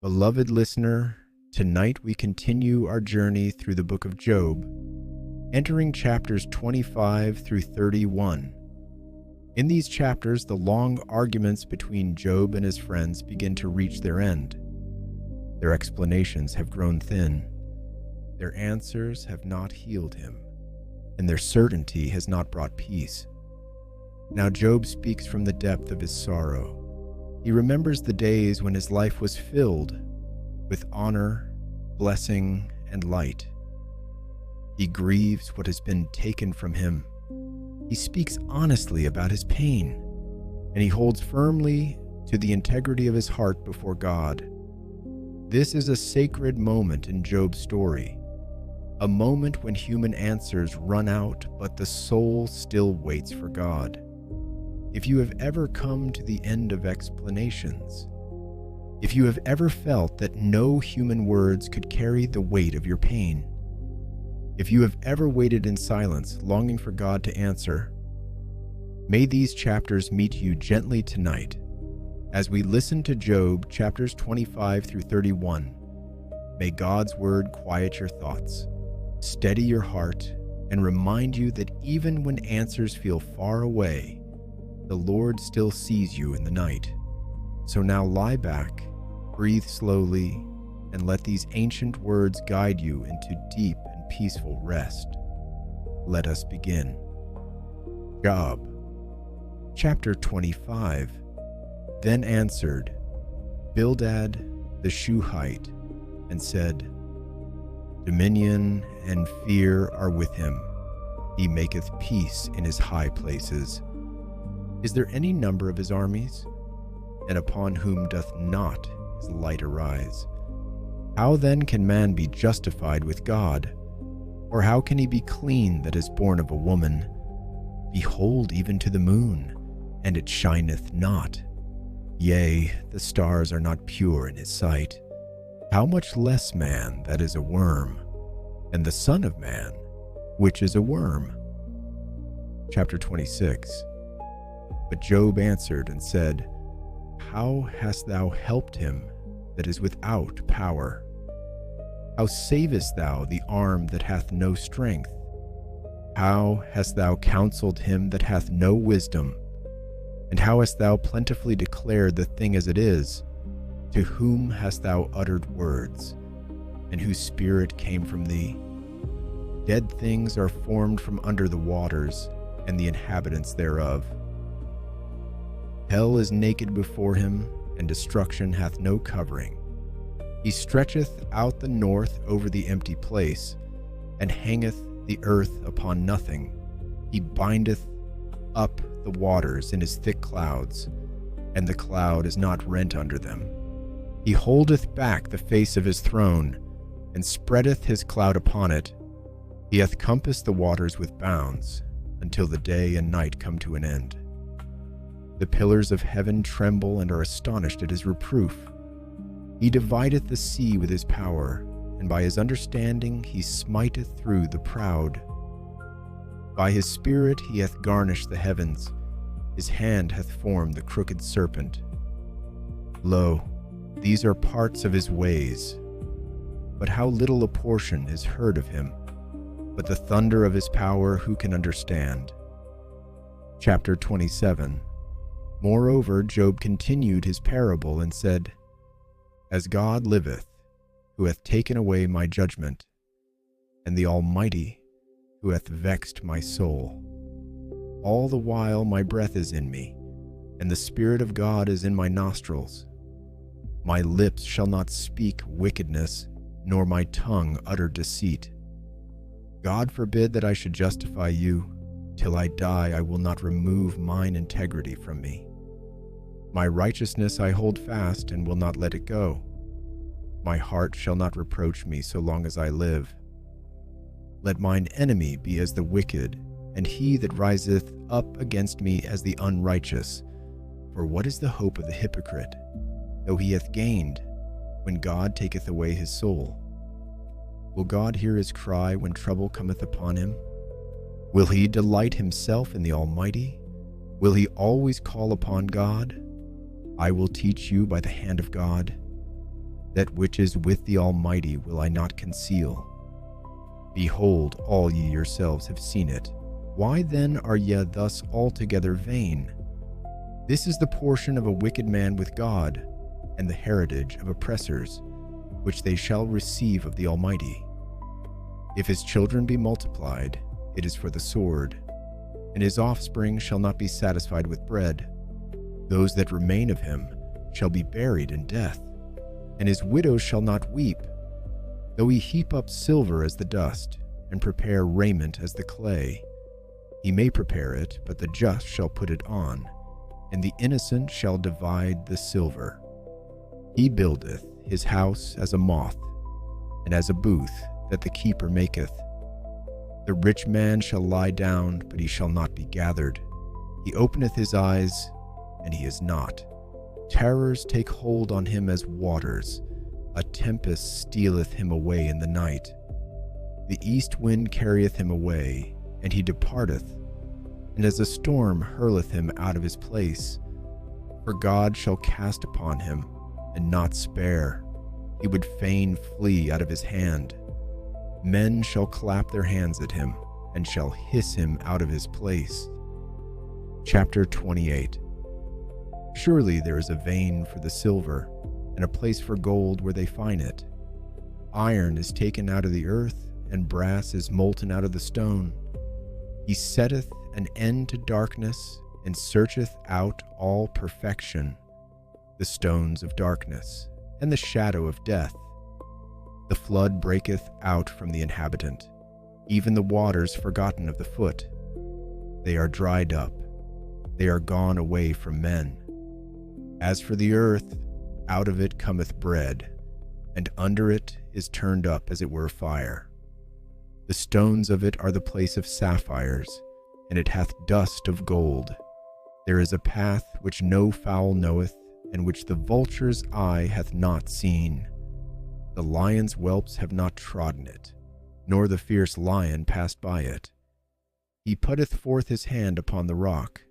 Beloved listener, tonight we continue our journey through the book of Job, entering chapters 25 through 31. In these chapters, the long arguments between Job and his friends begin to reach their end. Their explanations have grown thin. Their answers have not healed him, and their certainty has not brought peace. Now Job speaks from the depth of his sorrow. He remembers the days when his life was filled with honor, blessing, and light. He grieves what has been taken from him. He speaks honestly about his pain, and he holds firmly to the integrity of his heart before God. This is a sacred moment in Job's story, a moment when human answers run out, but the soul still waits for God. If you have ever come to the end of explanations, if you have ever felt that no human words could carry the weight of your pain, if you have ever waited in silence, longing for God to answer, may these chapters meet you gently tonight as we listen to Job chapters 25 through 31. May God's word quiet your thoughts, steady your heart, and remind you that even when answers feel far away, the Lord still sees you in the night. So now lie back, breathe slowly, and let these ancient words guide you into deep and peaceful rest. Let us begin. Job, chapter 25. Then answered Bildad the Shuhite, and said, Dominion and fear are with him. He maketh peace in his high places. Is there any number of his armies? And upon whom doth not his light arise? How then can man be justified with God? Or how can he be clean that is born of a woman? Behold, even to the moon, and it shineth not. Yea, the stars are not pure in his sight. How much less man that is a worm, and the Son of Man, which is a worm? Chapter 26. But Job answered and said, How hast thou helped him that is without power? How savest thou the arm that hath no strength? How hast thou counseled him that hath no wisdom? And how hast thou plentifully declared the thing as it is? To whom hast thou uttered words, and whose spirit came from thee? Dead things are formed from under the waters, and the inhabitants thereof. Hell is naked before him, and destruction hath no covering. He stretcheth out the north over the empty place, and hangeth the earth upon nothing. He bindeth up the waters in his thick clouds, and the cloud is not rent under them. He holdeth back the face of his throne, and spreadeth his cloud upon it. He hath compassed the waters with bounds, until the day and night come to an end. The pillars of heaven tremble and are astonished at his reproof. He divideth the sea with his power, and by his understanding he smiteth through the proud. By his spirit he hath garnished the heavens. His hand hath formed the crooked serpent. Lo, these are parts of his ways. But how little a portion is heard of him. But the thunder of his power who can understand? Chapter 27. Moreover, Job continued his parable and said, As God liveth, who hath taken away my judgment, and the Almighty, who hath vexed my soul. All the while my breath is in me, and the Spirit of God is in my nostrils. My lips shall not speak wickedness, nor my tongue utter deceit. God forbid that I should justify you. Till I die, I will not remove mine integrity from me. My righteousness I hold fast and will not let it go. My heart shall not reproach me so long as I live. Let mine enemy be as the wicked, and he that riseth up against me as the unrighteous. For what is the hope of the hypocrite, though he hath gained, when God taketh away his soul? Will God hear his cry when trouble cometh upon him? Will he delight himself in the Almighty? Will he always call upon God? I will teach you by the hand of God. That which is with the Almighty will I not conceal. Behold, all ye yourselves have seen it. Why then are ye thus altogether vain? This is the portion of a wicked man with God, and the heritage of oppressors, which they shall receive of the Almighty. If his children be multiplied, it is for the sword, and his offspring shall not be satisfied with bread. Those that remain of him shall be buried in death, and his widows shall not weep. Though he heap up silver as the dust, and prepare raiment as the clay, he may prepare it, but the just shall put it on, and the innocent shall divide the silver. He buildeth his house as a moth, and as a booth that the keeper maketh. The rich man shall lie down, but he shall not be gathered. He openeth his eyes, and he is not. Terrors take hold on him as waters. A tempest stealeth him away in the night. The east wind carrieth him away, and he departeth, and as a storm hurleth him out of his place. For God shall cast upon him, and not spare. He would fain flee out of his hand. Men shall clap their hands at him, and shall hiss him out of his place. Chapter 28. Surely there is a vein for the silver, and a place for gold where they find it. Iron is taken out of the earth, and brass is molten out of the stone. He setteth an end to darkness, and searcheth out all perfection, the stones of darkness, and the shadow of death. The flood breaketh out from the inhabitant, even the waters forgotten of the foot. They are dried up, they are gone away from men. As for the earth, out of it cometh bread, and under it is turned up as it were fire. The stones of it are the place of sapphires, and it hath dust of gold. There is a path which no fowl knoweth, and which the vulture's eye hath not seen. The lion's whelps have not trodden it, nor the fierce lion passed by it. He putteth forth his hand upon the rock.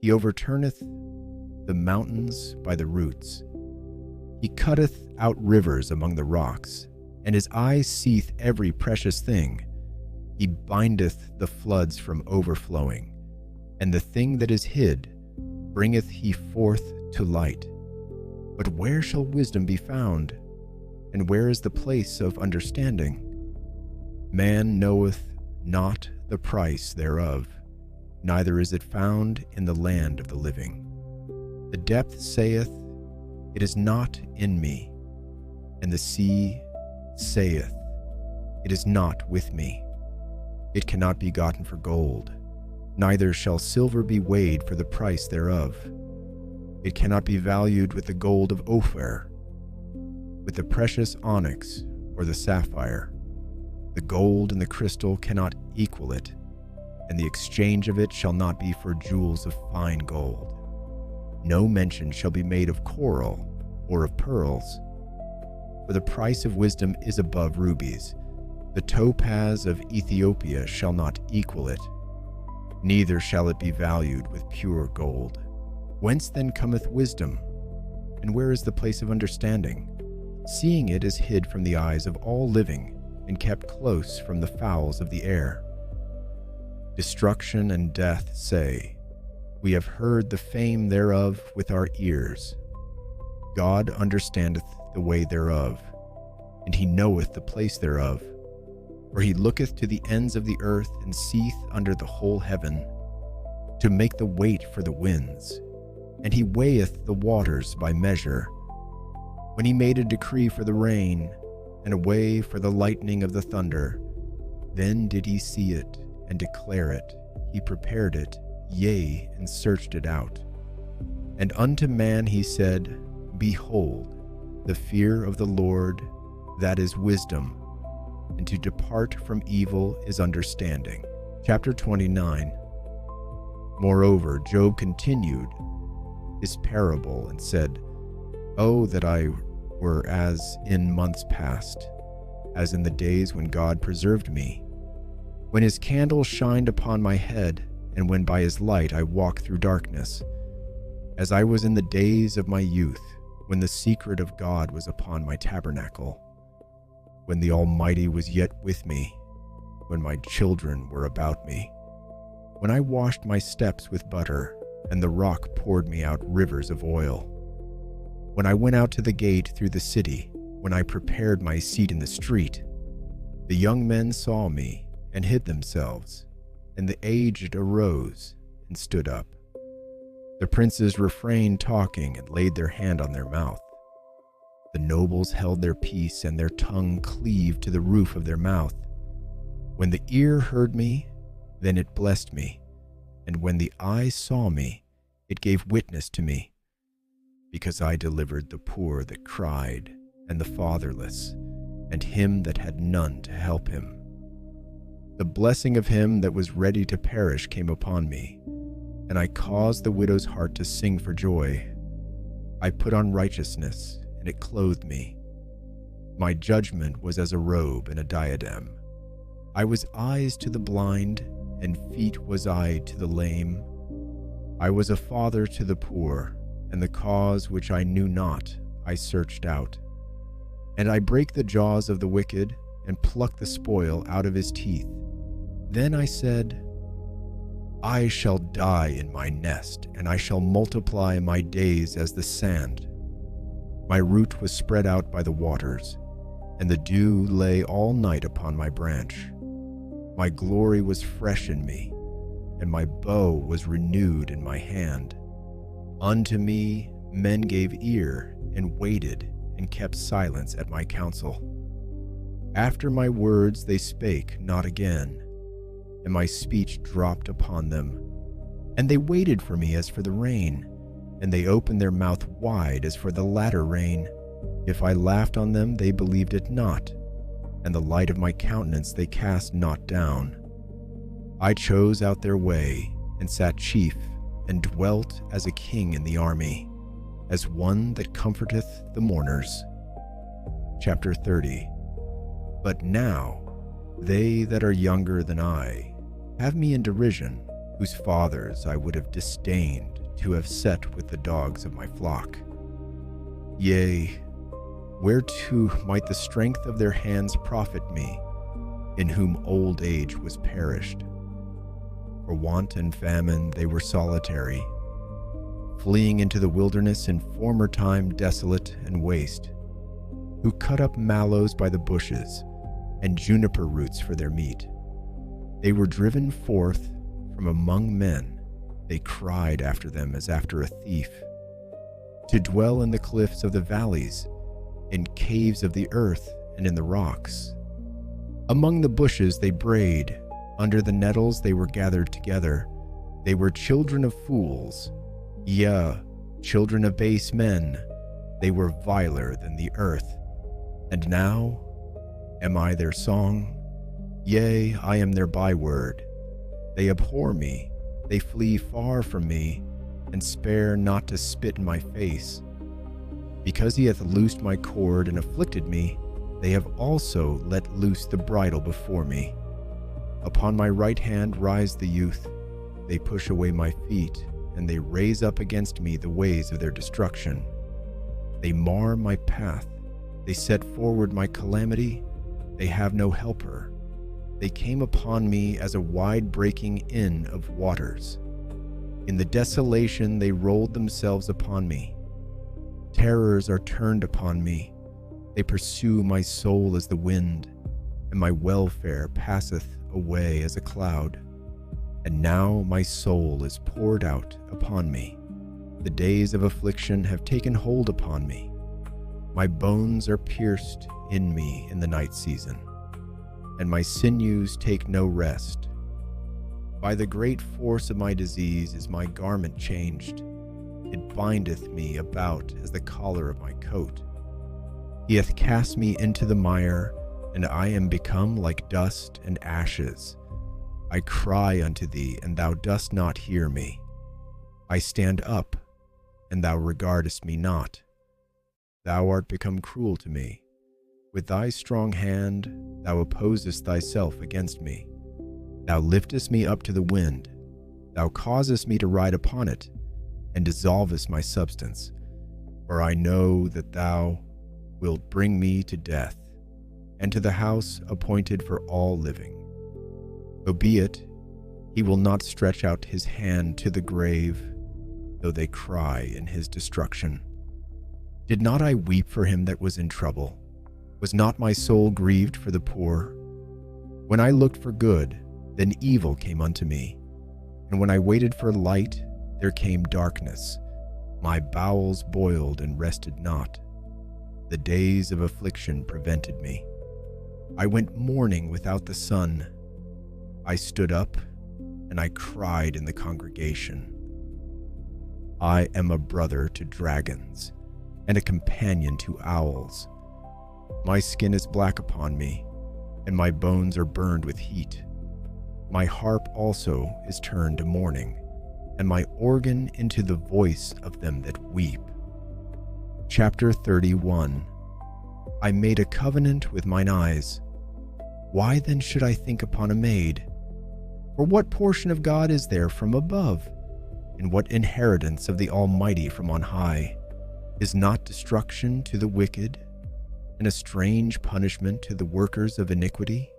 He overturneth the mountains by the roots. He cutteth out rivers among the rocks, and his eyes seeth every precious thing. He bindeth the floods from overflowing, and the thing that is hid bringeth he forth to light. But where shall wisdom be found? And where is the place of understanding? Man knoweth not the price thereof, neither is it found in the land of the living. The depth saith, it is not in me, and the sea saith, it is not with me. It cannot be gotten for gold, neither shall silver be weighed for the price thereof. It cannot be valued with the gold of Ophir, with the precious onyx or the sapphire. The gold and the crystal cannot equal it, and the exchange of it shall not be for jewels of fine gold. No mention shall be made of coral or of pearls, for the price of wisdom is above rubies. The topaz of Ethiopia shall not equal it, neither shall it be valued with pure gold. Whence then cometh wisdom? And where is the place of understanding? Seeing it is hid from the eyes of all living, and kept close from the fowls of the air. Destruction and death say, we have heard the fame thereof with our ears. God understandeth the way thereof, and he knoweth the place thereof. For he looketh to the ends of the earth, and seeth under the whole heaven, to make the weight for the winds, and he weigheth the waters by measure. When he made a decree for the rain, and a way for the lightning of the thunder, then did he see it, and declare it. He prepared it, yea, and searched it out. And unto man he said, behold, the fear of the Lord, that is wisdom, and to depart from evil is understanding. Chapter 29. Moreover, Job continued his parable and said, Oh, that I were as in months past, as in the days when God preserved me, when his candle shined upon my head, and when by his light I walked through darkness, as I was in the days of my youth, when the secret of God was upon my tabernacle, when the Almighty was yet with me, when my children were about me, when I washed my steps with butter, and the rock poured me out rivers of oil, when I went out to the gate through the city, when I prepared my seat in the street. The young men saw me and hid themselves, and the aged arose and stood up. The princes refrained talking and laid their hand on their mouth. The nobles held their peace, and their tongue cleaved to the roof of their mouth. When the ear heard me, then it blessed me, and when the eye saw me, it gave witness to me, because I delivered the poor that cried, and the fatherless, and him that had none to help him. The blessing of him that was ready to perish came upon me, and I caused the widow's heart to sing for joy. I put on righteousness, and it clothed me. My judgment was as a robe and a diadem. I was eyes to the blind, and feet was I to the lame. I was a father to the poor, and the cause which I knew not I searched out. And I break the jaws of the wicked, and pluck the spoil out of his teeth. Then I said, I shall die in my nest, and I shall multiply my days as the sand. My root was spread out by the waters, and the dew lay all night upon my branch. My glory was fresh in me, and my bow was renewed in my hand. Unto me men gave ear, and waited, and kept silence at my counsel. After my words they spake not again, and my speech dropped upon them. And they waited for me as for the rain, and they opened their mouth wide as for the latter rain. If I laughed on them, they believed it not, and the light of my countenance they cast not down. I chose out their way, and sat chief, and dwelt as a king in the army, as one that comforteth the mourners. Chapter 30. But now they that are younger than I have me in derision, whose fathers I would have disdained to have set with the dogs of my flock. Yea, whereto might the strength of their hands profit me, in whom old age was perished? For want and famine they were solitary, fleeing into the wilderness in former time desolate and waste, who cut up mallows by the bushes, and juniper roots for their meat. They were driven forth from among men, they cried after them as after a thief, to dwell in the cliffs of the valleys, in caves of the earth, and in the rocks. Among the bushes they brayed, under the nettles they were gathered together. They were children of fools, yea, children of base men. They were viler than the earth. And now am I their song? Yea, I am their byword. They abhor me, they flee far from me, and spare not to spit in my face. Because he hath loosed my cord and afflicted me, they have also let loose the bridle before me. Upon my right hand rise the youth. They push away my feet, and they raise up against me the ways of their destruction. They mar my path. They set forward my calamity. They have no helper. They came upon me as a wide breaking in of waters. In the desolation they rolled themselves upon me. Terrors are turned upon me. They pursue my soul as the wind, and my welfare passeth away as a cloud. And now my soul is poured out upon me. The days of affliction have taken hold upon me. My bones are pierced in me in the night season, and my sinews take no rest. By the great force of my disease is my garment changed. It bindeth me about as the collar of my coat. He hath cast me into the mire, and I am become like dust and ashes. I cry unto thee, and thou dost not hear me. I stand up, and thou regardest me not. Thou art become cruel to me. With thy strong hand thou opposest thyself against me. Thou liftest me up to the wind. Thou causest me to ride upon it, and dissolvest my substance. For I know that thou wilt bring me to death, and to the house appointed for all living. Howbeit, he will not stretch out his hand to the grave, though they cry in his destruction. Did not I weep for him that was in trouble? Was not my soul grieved for the poor? When I looked for good, then evil came unto me. And when I waited for light, there came darkness. My bowels boiled and rested not. The days of affliction prevented me. I went mourning without the sun. I stood up, and I cried in the congregation. I am a brother to dragons, and a companion to owls. My skin is black upon me, and my bones are burned with heat. My harp also is turned to mourning, and my organ into the voice of them that weep. Chapter 31. I made a covenant with mine eyes. Why then should I think upon a maid? For what portion of God is there from above? And what inheritance of the Almighty from on high? Is not destruction to the wicked, and a strange punishment to the workers of iniquity?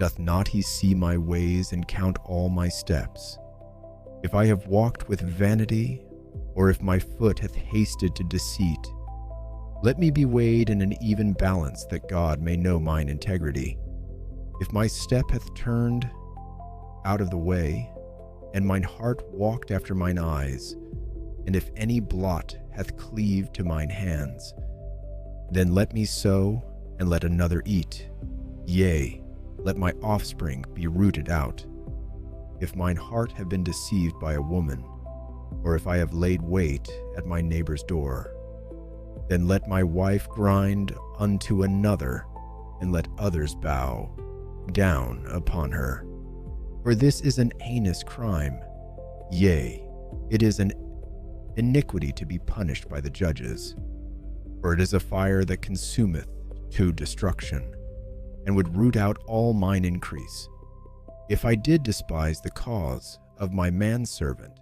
Doth not he see my ways and count all my steps? If I have walked with vanity, or if my foot hath hasted to deceit, let me be weighed in an even balance, that God may know mine integrity. If my step hath turned out of the way, and mine heart walked after mine eyes, and if any blot hath cleaved to mine hands, then let me sow, and let another eat. Yea, let my offspring be rooted out. If mine heart have been deceived by a woman, or if I have laid wait at my neighbor's door, then let my wife grind unto another, and let others bow down upon her. For this is an heinous crime, yea, it is an iniquity to be punished by the judges. For it is a fire that consumeth to destruction, and would root out all mine increase. If I did despise the cause of my manservant,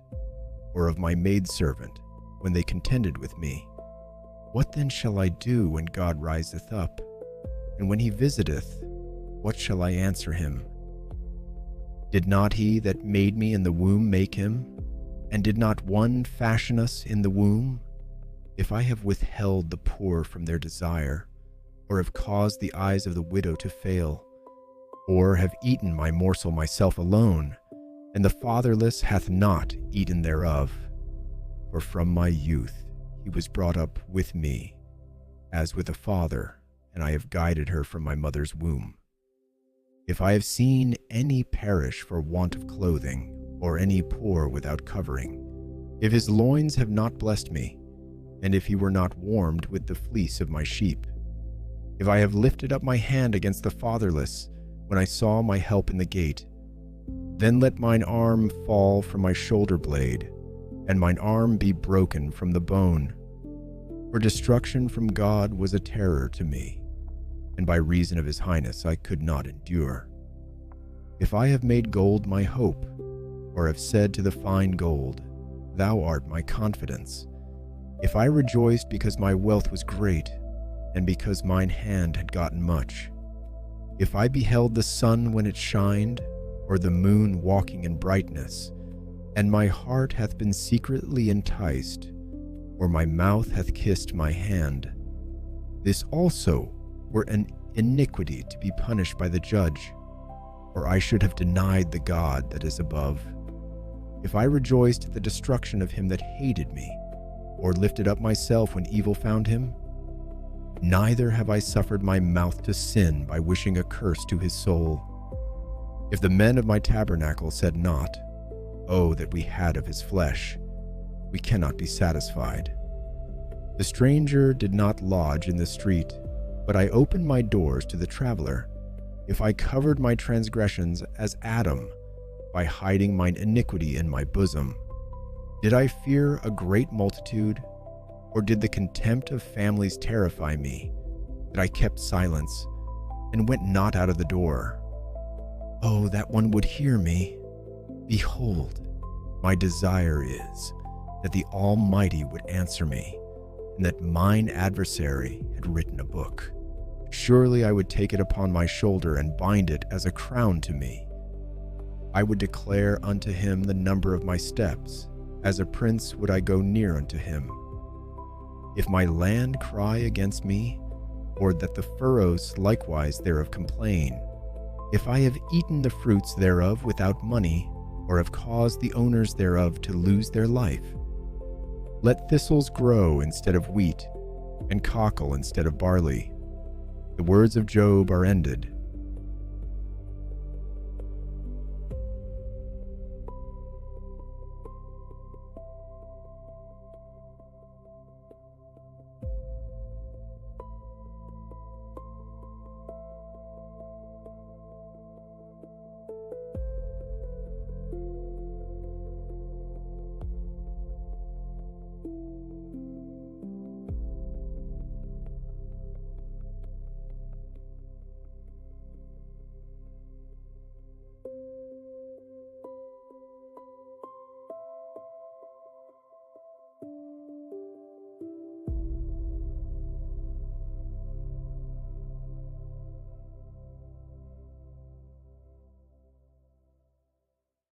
or of my maidservant, when they contended with me, what then shall I do when God riseth up? And when he visiteth, what shall I answer him? Did not he that made me in the womb make him? And did not one fashion us in the womb? If I have withheld the poor from their desire, or have caused the eyes of the widow to fail, or have eaten my morsel myself alone, and the fatherless hath not eaten thereof, for from my youth he was brought up with me, as with a father, and I have guided her from my mother's womb. If I have seen any perish for want of clothing, or any poor without covering, if his loins have not blessed me, and if he were not warmed with the fleece of my sheep, if I have lifted up my hand against the fatherless, when I saw my help in the gate, then let mine arm fall from my shoulder blade, and mine arm be broken from the bone. For destruction from God was a terror to me, and by reason of his highness I could not endure. If I have made gold my hope, or have said to the fine gold, Thou art my confidence, if I rejoiced because my wealth was great, and because mine hand had gotten much, if I beheld the sun when it shined, or the moon walking in brightness, and my heart hath been secretly enticed, or my mouth hath kissed my hand, this also were an iniquity to be punished by the judge, or I should have denied the God that is above. If I rejoiced at the destruction of him that hated me, or lifted up myself when evil found him, neither have I suffered my mouth to sin by wishing a curse to his soul. If the men of my tabernacle said not, Oh, that we had of his flesh, we cannot be satisfied. The stranger did not lodge in the street, but I opened my doors to the traveler. If I covered my transgressions as Adam, by hiding mine iniquity in my bosom, did I fear a great multitude, or did the contempt of families terrify me, that I kept silence, and went not out of the door? Oh, that one would hear me! Behold, my desire is that the Almighty would answer me, and that mine adversary had written a book. Surely I would take it upon my shoulder and bind it as a crown to me. I would declare unto him the number of my steps. As a prince would I go near unto him. If my land cry against me, or that the furrows likewise thereof complain, if I have eaten the fruits thereof without money, or have caused the owners thereof to lose their life, let thistles grow instead of wheat, and cockle instead of barley. The words of Job are ended.